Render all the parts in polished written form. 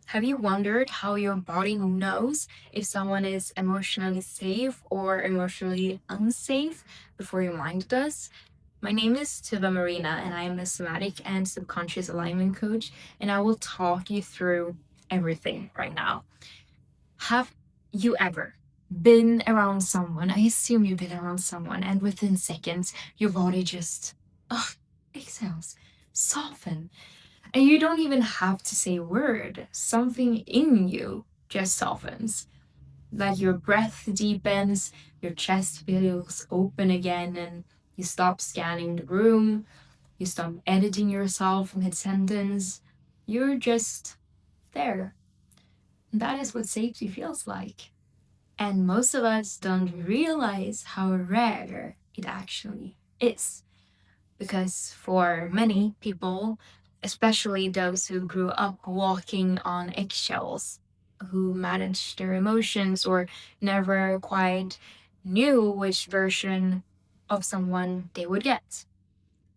Have you wondered how your body knows if someone is emotionally safe or emotionally unsafe before your mind does? My name is Tuva Marina, and I am a somatic and subconscious alignment coach, and I will talk you through everything right now. Have you ever been around someone? I assume you've been around someone, and within seconds, your body just exhales, soften, and you don't even have to say a word. Something in you just softens. Like your breath deepens, your chest feels open again, and you stop scanning the room, you stop editing yourself mid sentence. You're just there. That is what safety feels like. And most of us don't realize how rare it actually is. Because for many people, especially those who grew up walking on eggshells, who managed their emotions or never quite knew which version of someone they would get.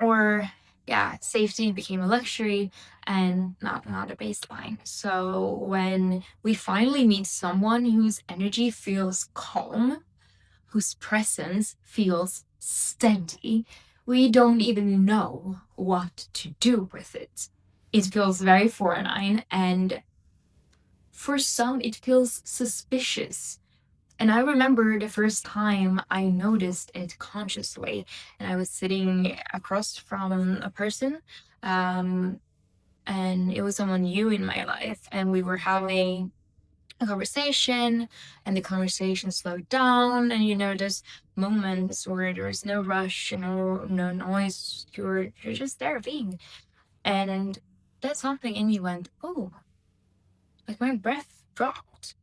Or, yeah, safety became a luxury and not a baseline. So when we finally meet someone whose energy feels calm, whose presence feels steady, we don't even know what to do with it. It feels very foreign, and for some, it feels suspicious. And I remember the first time I noticed it consciously, and I was sitting across from a person, um, and it was someone new in my life, and we were having a conversation, and the conversation slowed down, and there's moments where there's no rush, no noise, you're just there being. And that something in me went, oh, like my breath dropped.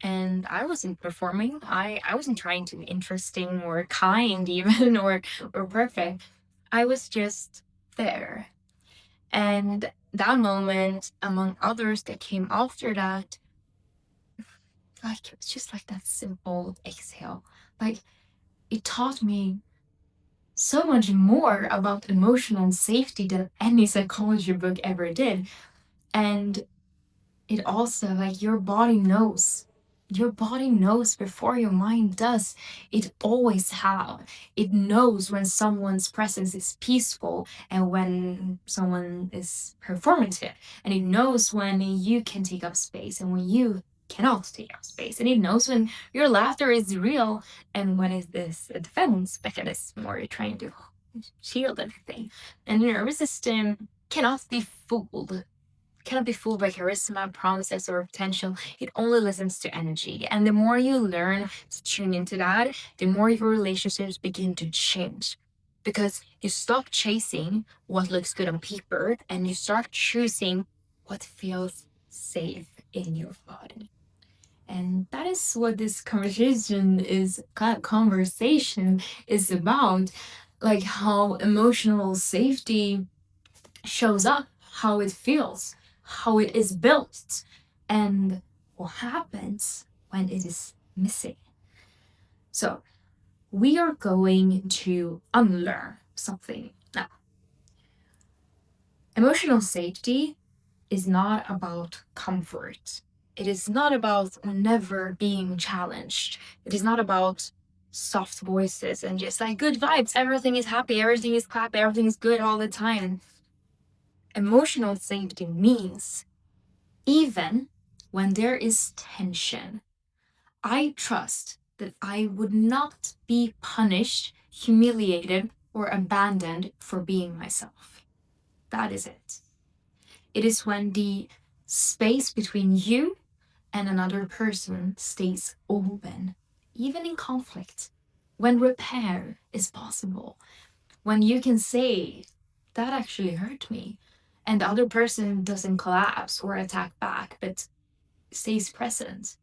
And I wasn't performing. I wasn't trying to be interesting or kind even or perfect. I was just there. And that moment, among others that came after that, like it's just like that simple exhale. Like it taught me so much more about emotional safety than any psychology book ever did. And it also, like, your body knows. Your body knows before your mind does. It always have. It knows when someone's presence is peaceful and when someone is performative. And it knows when you can take up space and when you cannot take up space. And it knows when your laughter is real and when is this a defense mechanism or you're trying to shield everything. And the nervous system cannot be fooled by charisma, promises, or potential. It only listens to energy. And the more you learn to tune into that, the more your relationships begin to change. Because you stop chasing what looks good on paper and you start choosing what feels safe in your body. And that is what this conversation is about. Like how emotional safety shows up, how it feels, how it is built, and what happens when it is missing. So, we are going to unlearn something now. Emotional safety is not about comfort. It is not about never being challenged. It is not about soft voices and just like good vibes. Everything is happy, everything is clappy, everything is good all the time. Emotional safety means even when there is tension, I trust that I would not be punished, humiliated, or abandoned for being myself. That is it. It is when the space between you and another person stays open, even in conflict, when repair is possible, when you can say, that actually hurt me, and the other person doesn't collapse or attack back, but stays present.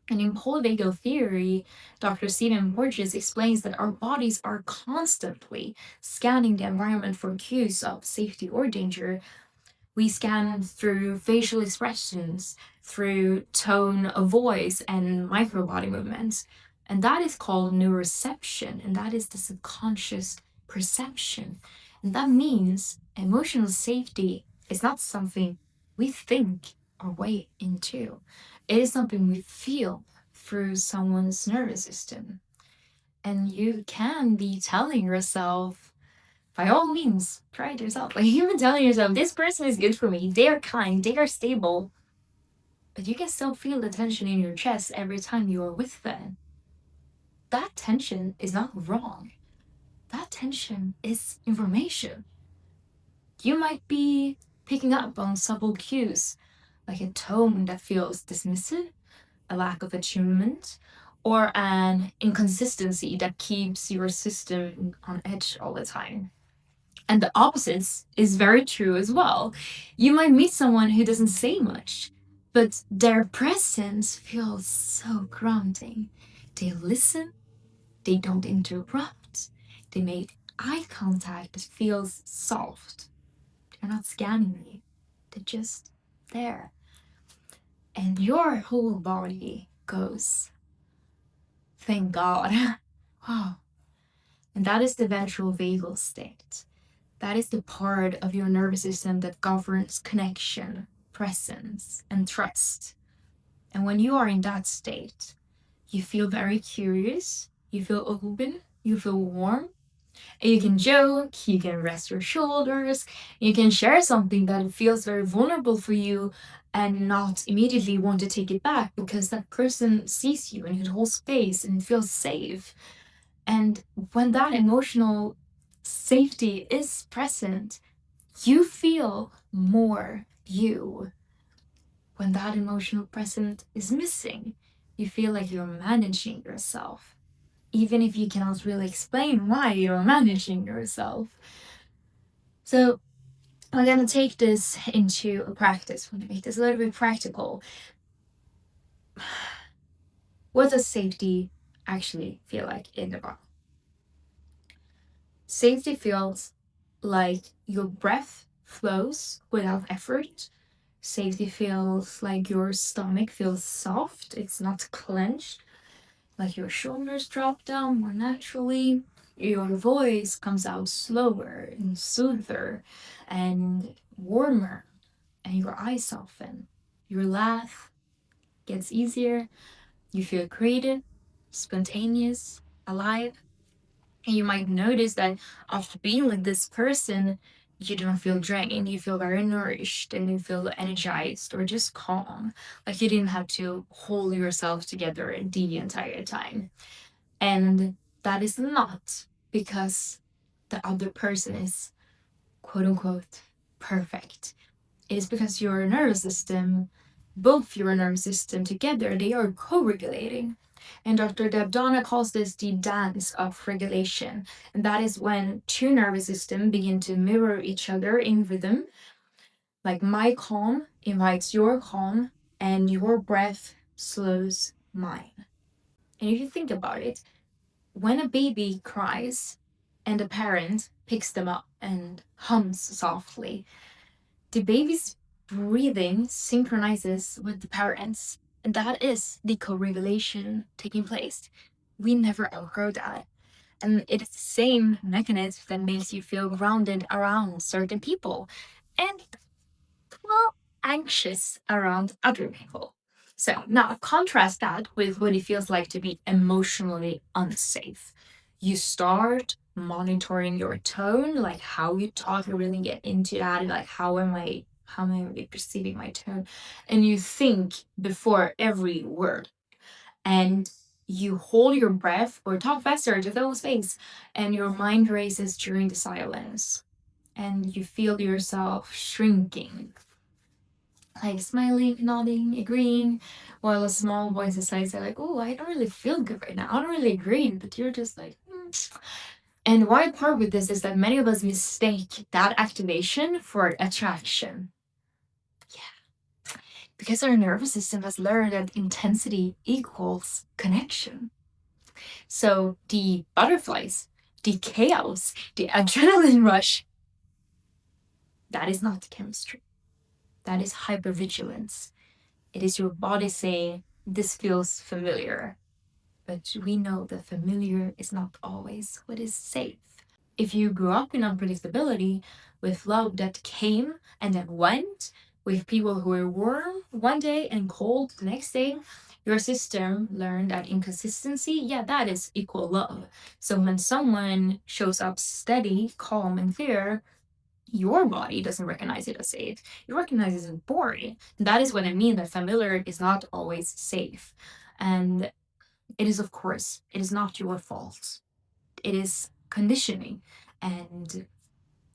And in polyvagal theory, Dr. Stephen Porges explains that our bodies are constantly scanning the environment for cues of safety or danger. We scan through facial expressions, through tone of voice, and micro body movements. And that is called neuroception, and that is the subconscious perception. And that means emotional safety is not something we think, our way into. It is something we feel through someone's nervous system. And you can be telling yourself, by all means, try it yourself. Like you've been telling yourself, this person is good for me, they are kind, they are stable. But you can still feel the tension in your chest every time you are with them. That tension is not wrong. That tension is information. You might be picking up on subtle cues, like a tone that feels dismissive, a lack of attunement, or an inconsistency that keeps your system on edge all the time. And the opposite is very true as well. You might meet someone who doesn't say much, but their presence feels so grounding. They listen, they don't interrupt, they make eye contact that feels soft. They're not scanning you, they're just there. And your whole body goes, thank God. Wow. And that is the ventral vagal state. That is the part of your nervous system that governs connection, presence, and trust. And when you are in that state, you feel very curious, you feel open, you feel warm, and you can joke, you can rest your shoulders, you can share something that feels very vulnerable for you and not immediately want to take it back because that person sees you in his whole space and feels safe. And when that emotional safety is present, you feel more you. When that emotional presence is missing, you feel like you're managing yourself, even if you cannot really explain why you're managing yourself. So I'm gonna take this into a practice. I'm gonna make this a little bit practical. What does safety actually feel like in the body? Safety feels like your breath flows without effort. Safety feels like your stomach feels soft, it's not clenched, like your shoulders drop down more naturally. Your voice comes out slower and soother and warmer, and your eyes soften. Your laugh gets easier. You feel creative, spontaneous, alive. And you might notice that after being with this person, you don't feel drained. You feel very nourished and you feel energized or just calm. Like you didn't have to hold yourself together the entire time. And that is not because the other person is quote unquote perfect. It is because your nervous system, both your nervous system together, they are co-regulating. And Dr. Debdana calls this the dance of regulation. And that is when two nervous systems begin to mirror each other in rhythm. Like my calm invites your calm, and your breath slows mine. And if you think about it, when a baby cries and a parent picks them up and hums softly, the baby's breathing synchronizes with the parents, and that is the co-regulation taking place. We never outgrow that. And it is the same mechanism that makes you feel grounded around certain people and, well, anxious around other people. So now contrast that with what it feels like to be emotionally unsafe. You start monitoring your tone, like how you talk, you really get into that, like how am I perceiving my tone? And you think before every word. And you hold your breath or talk faster to fill space, and your mind races during the silence. And you feel yourself shrinking, like smiling, nodding, agreeing, while a small voice inside says like, "Oh, I don't really feel good right now. I don't really agree," but you're just like. And the wild part with this is that many of us mistake that activation for attraction. Yeah, because our nervous system has learned that intensity equals connection. So the butterflies, the chaos, the adrenaline rush, that is not chemistry. That is hypervigilance. It is your body saying, this feels familiar. But we know that familiar is not always what is safe. If you grew up in unpredictability, with love that came and then went, With people who are warm one day and cold the next day, your system learned that inconsistency, yeah, that is equal love. So when someone shows up steady, calm, and clear, your body doesn't recognize it as safe. It recognizes it as boring. That is what I mean that familiar is not always safe. And it is, of course, it is not your fault. It is conditioning. And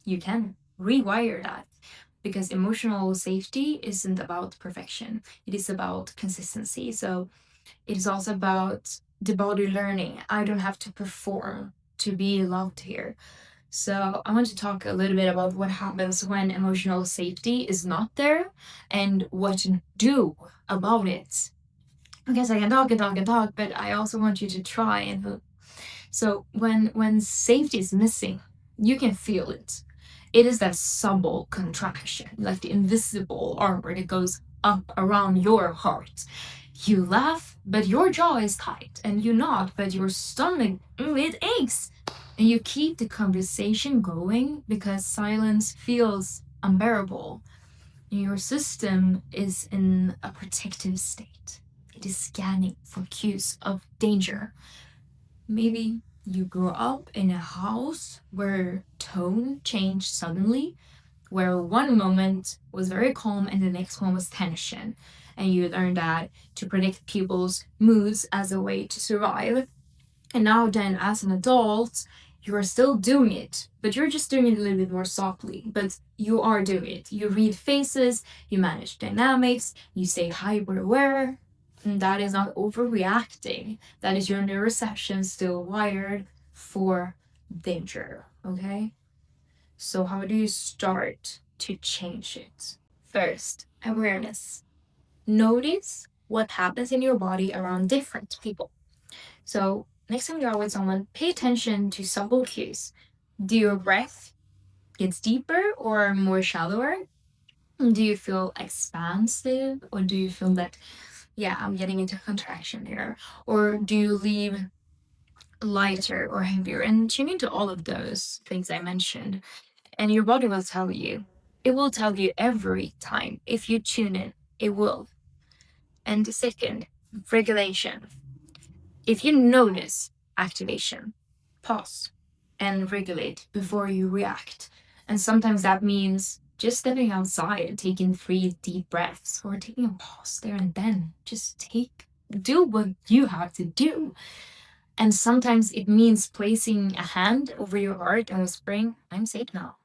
you can rewire that because emotional safety isn't about perfection, it is about consistency. So it is also about the body learning. I don't have to perform to be loved here. So I want to talk a little bit about what happens when emotional safety is not there and what to do about it. I guess I can talk and talk and talk, but I also want you to try and so when safety is missing, you can feel it. It is that subtle contraction, like the invisible armor that goes up around your heart. You laugh, but your jaw is tight, and you nod, but your stomach, it aches. And you keep the conversation going because silence feels unbearable. Your system is in a protective state. It is scanning for cues of danger. Maybe you grew up in a house where tone changed suddenly, where one moment was very calm and the next one was tension. And you learned that to predict people's moods as a way to survive. And now, then, as an adult, you are still doing it, but you're just doing it a little bit more softly. But you are doing it. You read faces, you manage dynamics, you stay hyper aware. And that is not overreacting. That is your neuroception still wired for danger. Okay? So, how do you start to change it? First, awareness. Notice what happens in your body around different people. So, next time you're with someone, pay attention to subtle cues. Do your breath get deeper or more shallower? Do you feel expansive or do you feel that, yeah, I'm getting into contraction here? Or do you leave lighter or heavier? And tune into all of those things I mentioned. And your body will tell you. It will tell you every time. If you tune in, it will. And the second, regulation. If you notice activation, pause and regulate before you react. And sometimes that means just stepping outside, taking 3 deep breaths, or taking a pause there and then. Do what you have to do. And sometimes it means placing a hand over your heart and whispering, I'm safe now.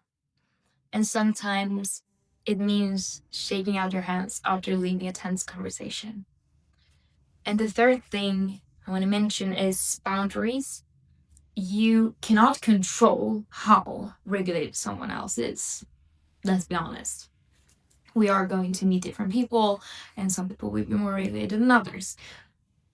And sometimes it means shaking out your hands after leaving a tense conversation. And the third thing I want to mention is boundaries. You cannot control how regulated someone else is. Let's be honest. We are going to meet different people, and some people will be more regulated than others.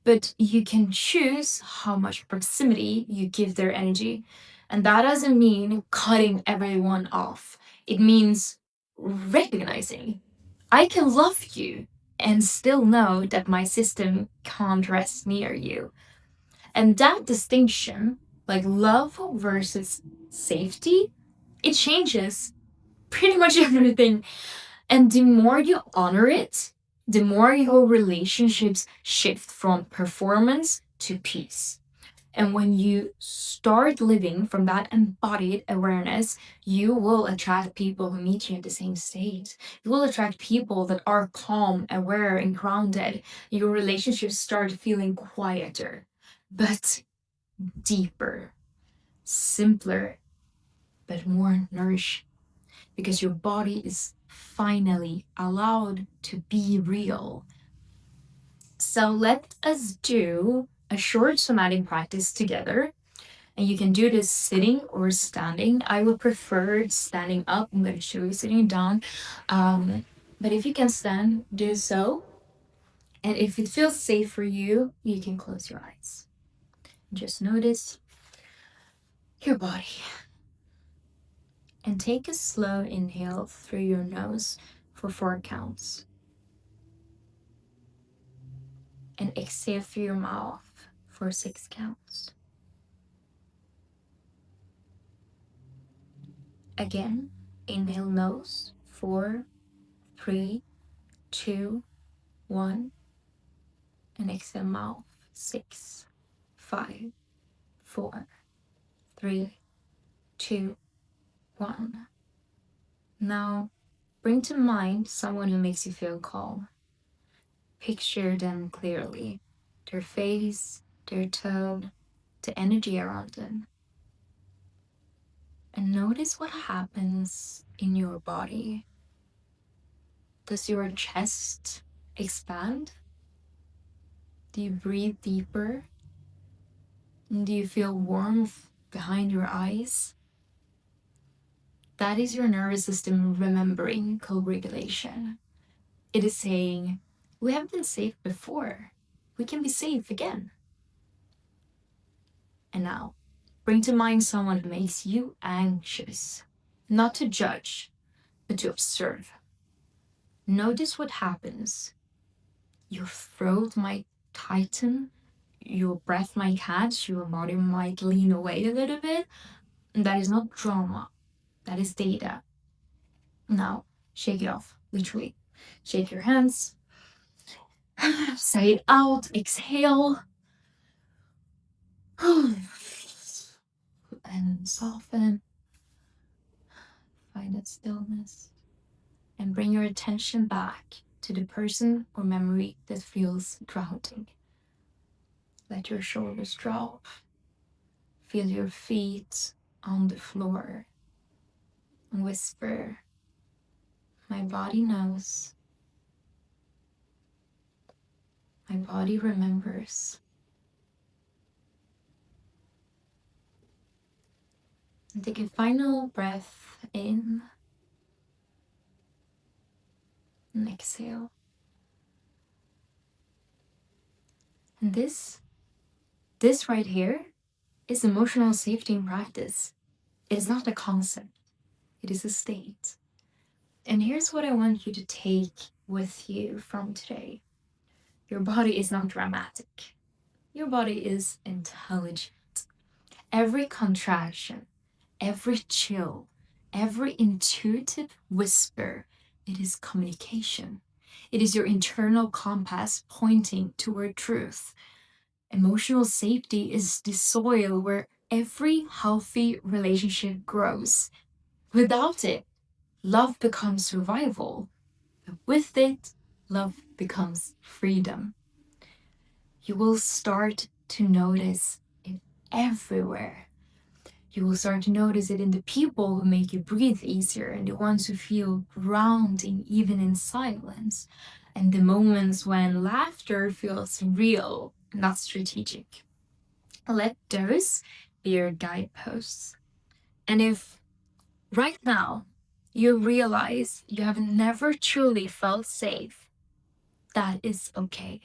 But you can choose how much proximity you give their energy. And that doesn't mean cutting everyone off, it means recognizing I can love you and still know that my system can't rest near you. And that distinction, like love versus safety, it changes pretty much everything. And the more you honor it, the more your relationships shift from performance to peace. And when you start living from that embodied awareness, you will attract people who meet you in the same state. You will attract people that are calm, aware, and grounded. Your relationships start feeling quieter, but deeper, simpler, but more nourished because your body is finally allowed to be real. So let us do a short somatic practice together. And you can do this sitting or standing. I would prefer standing up. I'm going to show you sitting down. But if you can stand, do so. And if it feels safe for you, you can close your eyes. Just notice your body. And take a slow inhale through your nose for 4 counts. And exhale through your mouth for 6 counts. Again, inhale nose, 4, 3, 2, 1. And exhale mouth. 6, 5, 4, 3, 2, 1. Now, bring to mind someone who makes you feel calm. Picture them clearly. Their face, their tone, the energy around them. And notice what happens in your body. Does your chest expand? Do you breathe deeper? And do you feel warmth behind your eyes? That is your nervous system remembering co-regulation. It is saying, we have been safe before. We can be safe again. And now, bring to mind someone who makes you anxious. Not to judge, but to observe. Notice what happens. Your throat might tighten, your breath might catch, your body might lean away a little bit. And that is not drama, that is data. Now, shake it off, literally. Shake your hands, say it out, exhale. And soften. Find that stillness. And bring your attention back to the person or memory that feels grounding. Let your shoulders drop. Feel your feet on the floor. And whisper, my body knows. My body remembers. And take a final breath in. And exhale. And this right here is emotional safety in practice. It is not a concept. It is a state. And here's what I want you to take with you from today. Your body is not dramatic. Your body is intelligent. Every contraction, every chill, every intuitive whisper, it is communication. It is your internal compass pointing toward truth. Emotional safety is the soil where every healthy relationship grows. Without it, love becomes survival. But with it, love becomes freedom. You will start to notice it everywhere. You will start to notice it in the people who make you breathe easier and the ones who feel grounding even in silence, and the moments when laughter feels real, not strategic. Let those be your guideposts. And if right now you realize you have never truly felt safe, that is okay.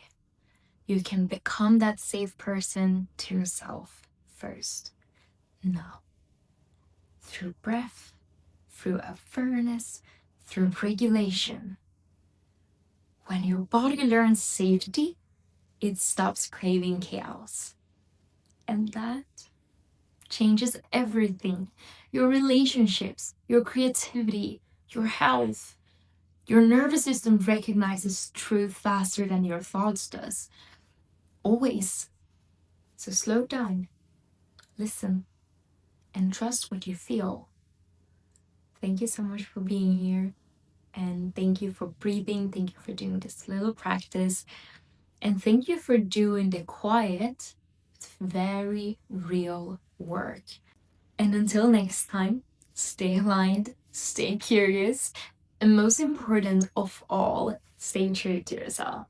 You can become that safe person to yourself first. Now, through breath, through awareness, through regulation. When your body learns safety, it stops craving chaos. And that changes everything. Your relationships, your creativity, your health. Your nervous system recognizes truth faster than your thoughts does. Always. So slow down, listen, and trust what you feel. Thank you so much for being here. And thank you for breathing. Thank you for doing this little practice. And thank you for doing the quiet, very real work. And until next time, stay aligned, stay curious, and most important of all, stay true to yourself.